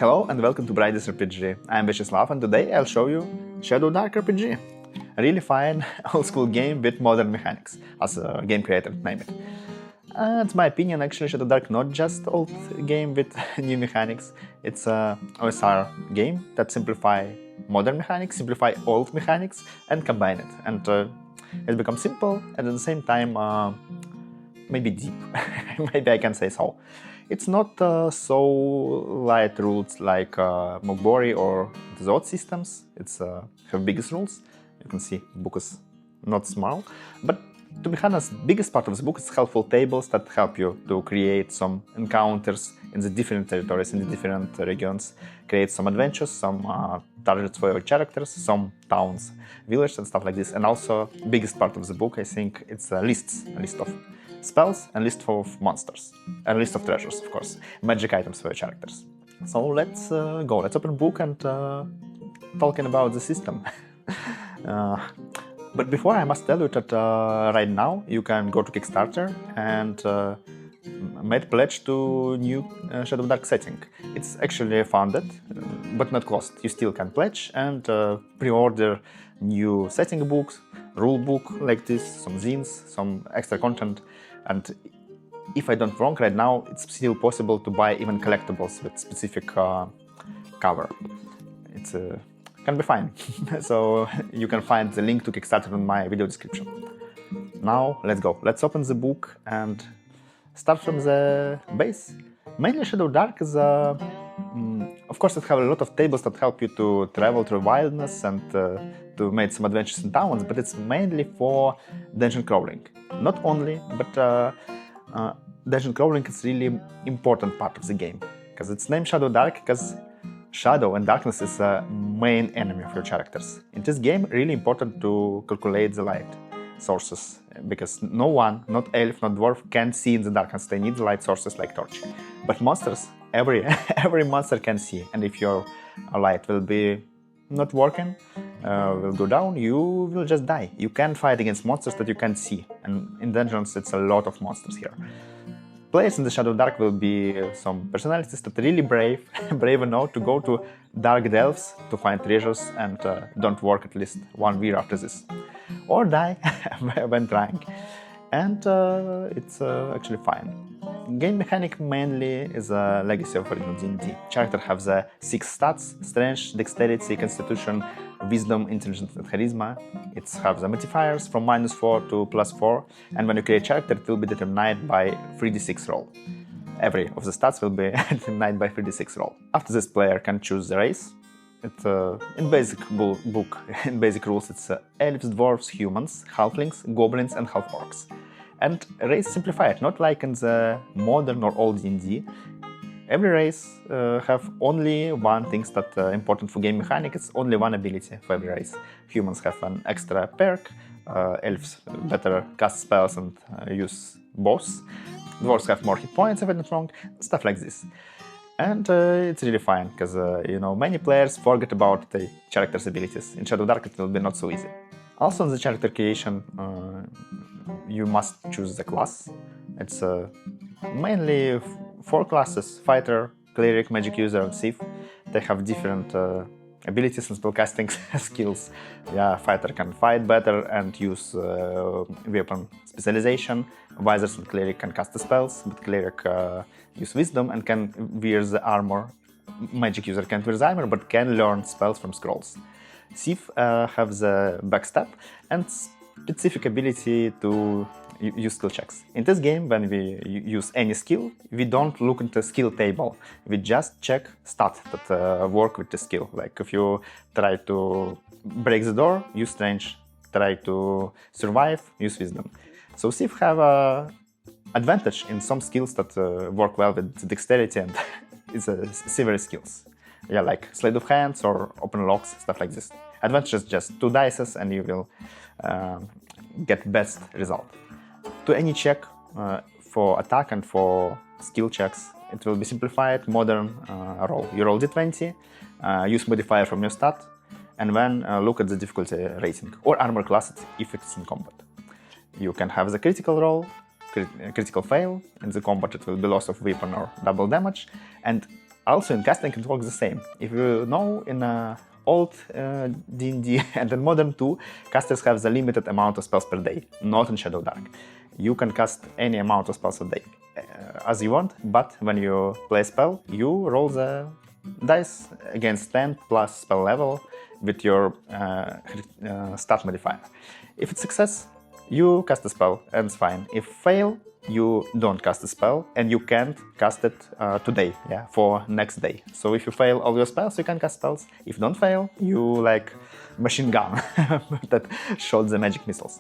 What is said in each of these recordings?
Hello and welcome to Brightest RPG. I'm Vyacheslav and today I'll show you Shadowdark RPG. A really fine old-school game with modern mechanics, as a game creator named it. It's my opinion, actually, Shadowdark not just old game with new mechanics. It's a OSR game that simplify modern mechanics, simplify old mechanics and combine it. And it becomes simple and at the same time maybe deep, maybe I can say so. It's not so light rules like Mogbori or the Zod systems. It's have biggest rules. You can see book is not small, but to be honest, biggest part of the book is helpful tables that help you to create some encounters in the different territories, in the different regions, create some adventures, some targets for your characters, some towns, villages and stuff like this. And also, biggest part of the book, I think, it's lists, a list of spells and list of monsters, and a list of treasures, of course, magic items for your characters. So let's go, let's open book and talking about the system. But before, I must tell you that right now you can go to Kickstarter and make pledge to new Shadowdark setting. It's actually funded, but not closed. You still can pledge and pre-order new setting books, rule book like this, some zines, some extra content. And if I don't wrong, right now it's still possible to buy even collectibles with specific cover. It's can be fine. So you can find the link to Kickstarter in my video description. Now let's go. Let's open the book and start from the base. Mainly Shadowdark is of course it has a lot of tables that help you to travel through wilderness and to make some adventures in towns, but it's mainly for dungeon crawling. Not only, but dungeon crawling is really important part of the game. Because it's named Shadowdark because shadow and darkness is a main enemy of your characters. In this game, really important to calculate the light sources, because no one, not elf, not dwarf, can see in the darkness. They need the light sources like torch. But monsters, every monster can see, and if your light will be not working, will go down, you will just die. You can't fight against monsters that you can't see, and in dungeons it's a lot of monsters here. Players in the Shadowdark will be some personalities that are really brave enough to go to dark delves to find treasures and don't work at least 1 year after this. Or die when trying. And it's actually fine. Game mechanic mainly is a legacy of original D&D. Character have the 6 stats: strength, dexterity, constitution, wisdom, intelligence and charisma. It has the modifiers from -4 to +4, and when you create character it will be determined by 3d6 roll. Every of the stats will be determined by 3d6 roll. After this, player can choose the race. In basic book, in basic rules, it's elves, dwarves, humans, halflings, goblins and half-orcs. And race simplified, not like in the modern or old D&D. Every race have only one thing that important for game mechanic. It's only one ability for every race. Humans have an extra perk, elves better cast spells and use bows. Dwarves have more hit points if I'm not wrong, stuff like this. And it's really fine, because you know, many players forget about the character's abilities. In Shadowdark it will be not so easy. Also in the character creation, you must choose the class. It's mainly 4 classes: fighter, cleric, magic user and thief. They have different abilities and spellcasting skills. Yeah, fighter can fight better and use weapon specialization. Wizards and cleric can cast the spells, but cleric use wisdom and can wear the armor. Magic user can't wear the armor, but can learn spells from scrolls. Thief have the backstab and specific ability to use skill checks. In this game, when we use any skill, we don't look into the skill table. We just check stats that work with the skill. Like if you try to break the door, use strength. Try to survive, use wisdom. So Thief have an advantage in some skills that work well with dexterity and it's several skills. Yeah, like sleight of hands or open locks, stuff like this. Advantage is just 2 dice and you will get best result. To any check for attack and for skill checks, it will be simplified, modern roll. You roll d20, use modifier from your stat, and then look at the difficulty rating or armor class if it's in combat. You can have the critical roll, critical fail. In the combat it will be loss of weapon or double damage, and Also in casting it works the same. If you know, in old D&D and in modern too, casters have the limited amount of spells per day, not in Shadowdark. You can cast any amount of spells a day as you want, but when you play a spell, you roll the dice against 10 plus spell level with your stat modifier. If it's success, you cast a spell and it's fine. If fail, you don't cast a spell and you can't cast it today, for next day. So if you fail all your spells, you can cast spells. If you don't fail, you like machine gun that shot the magic missiles.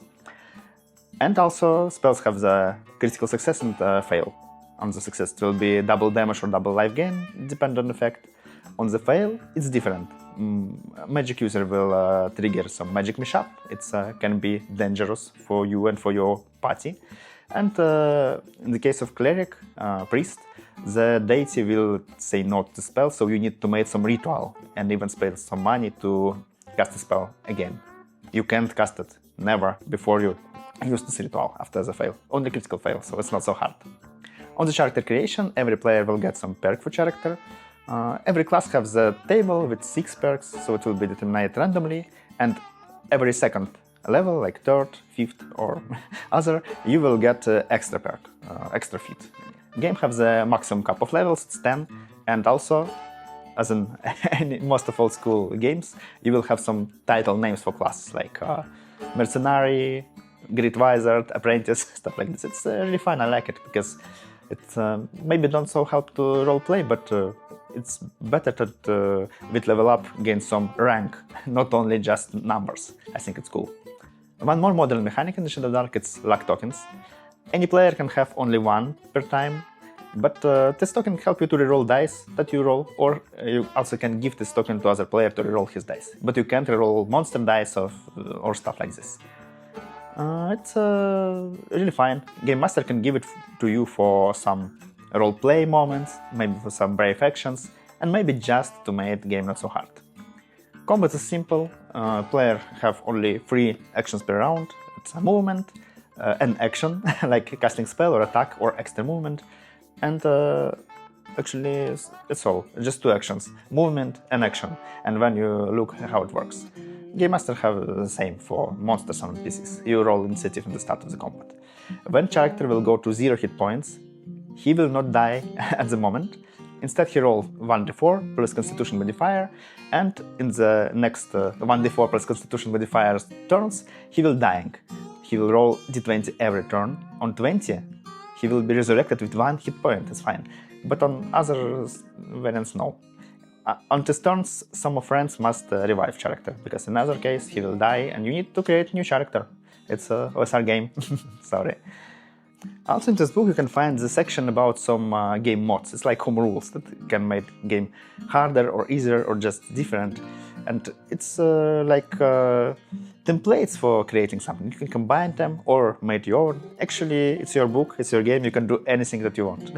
And also spells have the critical success and fail. On the success it will be double damage or double life gain, depending on the effect. On the fail, it's different. Magic user will trigger some magic mashup. It can be dangerous for you and for your party. And in the case of cleric, priest, the deity will say no to the spell, so you need to make some ritual and even spend some money to cast the spell again. You can't cast it, never, before you use this ritual after the fail. Only critical fail, so it's not so hard. On the character creation, every player will get some perk for character. Every class has a table with 6 perks, so it will be determined randomly, and every second level, like third, fifth or other, you will get extra perk, extra feat. Game has the maximum cap of levels, it's 10, and also, as in most of old school games, you will have some title names for classes, like mercenary, great wizard, apprentice, stuff like this. It's really fun, I like it, because it's maybe don't so help to roleplay, but it's better to with level up gain some rank, not only just numbers. I think it's cool. One more modern mechanic in the Shadowdark, it's luck tokens. Any player can have only one per time, but this token helps you to reroll dice that you roll, or you also can give this token to other player to reroll his dice. But you can't reroll monster dice or stuff like this. It's really fine. Game Master can give it to you for some roleplay moments, maybe for some brave actions, and maybe just to make the game not so hard. Combat is simple. Player have only 3 actions per round. It's a movement, an action, like casting spell or attack or extra movement, and actually it's all, just 2 actions, movement and action. And when you look how it works. Game Master have the same for monsters and NPCs. You roll initiative in the start of the combat. When character will go to 0 hit points, he will not die at the moment. Instead, he rolls 1d4 plus Constitution modifier, and in the next 1d4 plus Constitution modifier turns, he will dying. He will roll d20 every turn. On 20, he will be resurrected with 1 hit point, it's fine. But on other variants, no. On his turns, some of friends must revive character, because in other case he will die and you need to create new character. It's a OSR game, sorry. Also in this book you can find the section about some game mods. It's like home rules that can make game harder or easier or just different. And it's like templates for creating something. You can combine them or make your own. Actually, it's your book, it's your game, you can do anything that you want.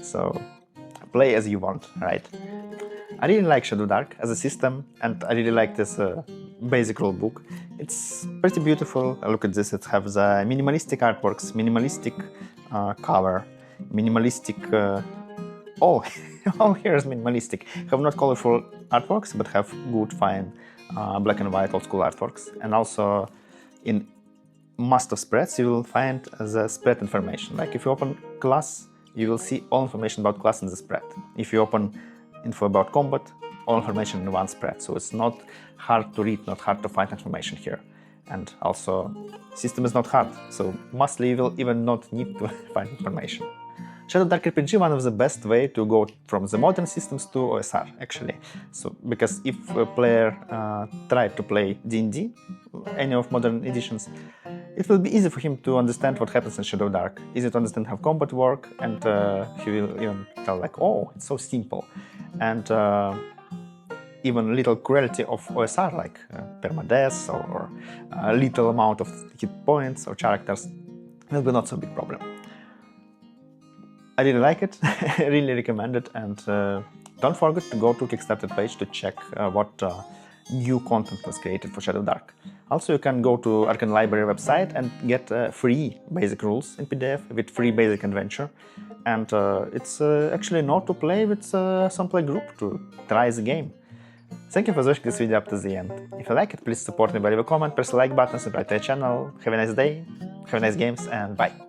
So play as you want, right? I really like Shadowdark as a system, and I really like this basic rule book. It's pretty beautiful. Look at this, it has minimalistic artworks, minimalistic cover, minimalistic... all here is minimalistic. Have not colorful artworks, but have good, fine black and white old school artworks. And also in most of spreads you will find the spread information. Like if you open class, you will see all information about class in the spread. If you open info about combat, all information in one spread, so it's not hard to read, not hard to find information here. And also, system is not hard, so mostly you will even not need to find information. Shadowdark RPG one of the best way to go from the modern systems to OSR, actually. So, because if a player tried to play D&D, any of modern editions, it will be easy for him to understand what happens in Shadowdark, easy to understand how combat works, and he will even tell like, oh, it's so simple. And even little cruelty of OSR, like permadeath or a little amount of hit points or characters, will be not so big problem. I really like it, I really recommend it, and don't forget to go to Kickstarter page to check what new content was created for Shadowdark. Also, you can go to Arcane Library website and get free basic rules in PDF with free basic adventure. and it's actually not to play with some play group to try the game. Thank you for watching this video up to the end. If you like it, please support me by leaving a comment, press the like button, subscribe to the channel. Have a nice day, have nice games, and bye!